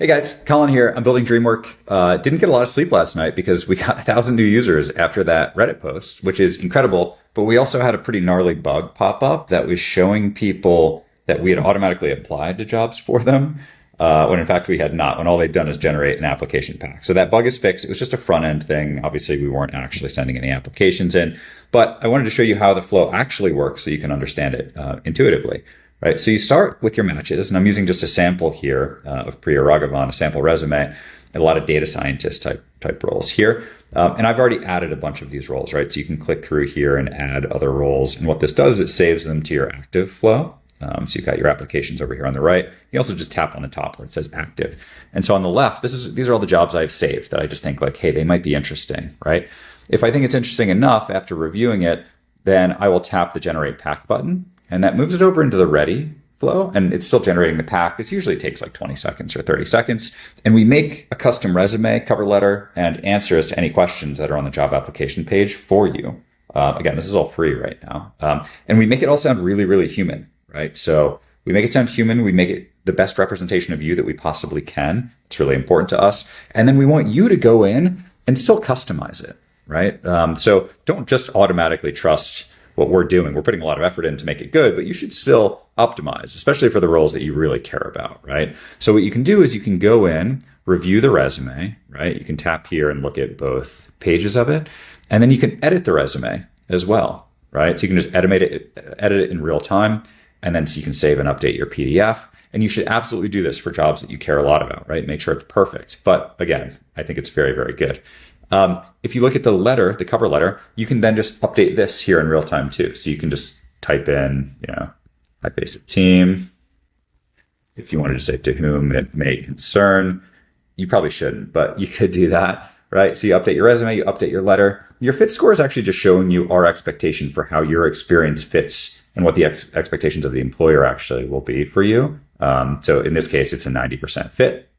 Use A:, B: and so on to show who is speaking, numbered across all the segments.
A: Hey guys, Colin here. I'm building Dreamwork. Didn't get a lot of sleep last night because we got 1,000 new users after that Reddit post, which is incredible. But we also had a pretty gnarly bug pop up that was showing people that we had automatically applied to jobs for them, when in fact we had not, when all they'd done is generate an application pack. So that bug is fixed. It was just a front end thing. Obviously, we weren't actually sending any applications in, but I wanted to show you how the flow actually works so you can understand it intuitively. Right, so you start with your matches, and I'm using just a sample here of Priya Raghavan, a sample resume, and a lot of data scientist type roles here. And I've already added a bunch of these roles, right? So you can click through here and add other roles. And what this does is it saves them to your active flow. So you've got your applications over here on the right. You also just tap on the top where it says active. And so on the left, these are all the jobs I've saved that I just think like, hey, they might be interesting, right? If I think it's interesting enough after reviewing it, then I will tap the generate pack button. And that moves it over into the ready flow, and it's still generating the pack. This usually takes like 20 seconds or 30 seconds. And we make a custom resume, cover letter, and answers to any questions that are on the job application page for you. Again, this is all free right now. And we make it all sound really, really human, right? So we make it sound human. We make it the best representation of you that we possibly can. It's really important to us. And then we want you to go in and still customize it, right? So don't just automatically trust what we're doing. We're putting a lot of effort in to make it good, but you should still optimize, especially for the roles that you really care about, right? So what you can do is you can go in, review the resume, right? You can tap here and look at both pages of it, and then you can edit the resume as well, right? So you can just edit it in real time, and then so you can save and update your PDF. And you should absolutely do this for jobs that you care a lot about, right? Make sure it's perfect. But again, I think it's very, very good. If you look at the cover letter, you can then just update this here in real time too. So you can just type in, high basic team. If you wanted to say to whom it may concern, you probably shouldn't, but you could do that, right? So you update your resume, you update your letter. Your fit score is actually just showing you our expectation for how your experience fits and what the expectations of the employer actually will be for you. So in this case, it's a 90% fit.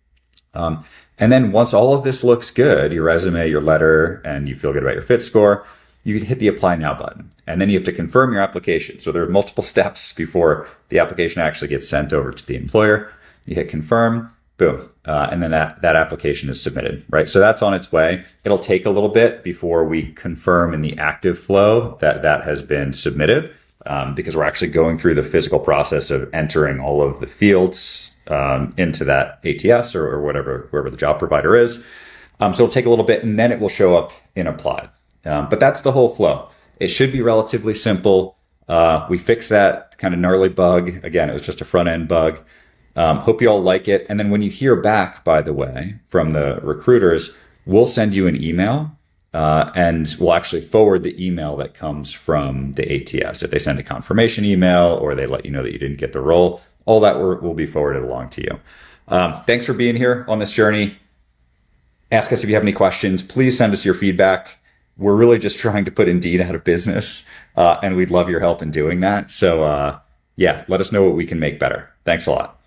A: And then once all of this looks good, your resume, your letter, and you feel good about your fit score, you can hit the apply now button. And then you have to confirm your application. So there are multiple steps before the application actually gets sent over to the employer. You hit confirm, boom. And then that application is submitted, right? So that's on its way. It'll take a little bit before we confirm in the active flow that that has been submitted, because we're actually going through the physical process of entering all of the fields into that ATS or whoever the job provider is. So it'll take a little bit, and then it will show up in applied. But that's the whole flow. It should be relatively simple. We fixed that kind of gnarly bug. Again, it was just a front end bug. Hope you all like it. And then when you hear back, by the way, from the recruiters, we'll send you an email, and we'll actually forward the email that comes from the ATS. If they send a confirmation email or they let you know that you didn't get the role, all that will be forwarded along to you. Thanks for being here on this journey. Ask us if you have any questions. Please send us your feedback. We're really just trying to put Indeed out of business, and we'd love your help in doing that. So yeah, let us know what we can make better. Thanks a lot.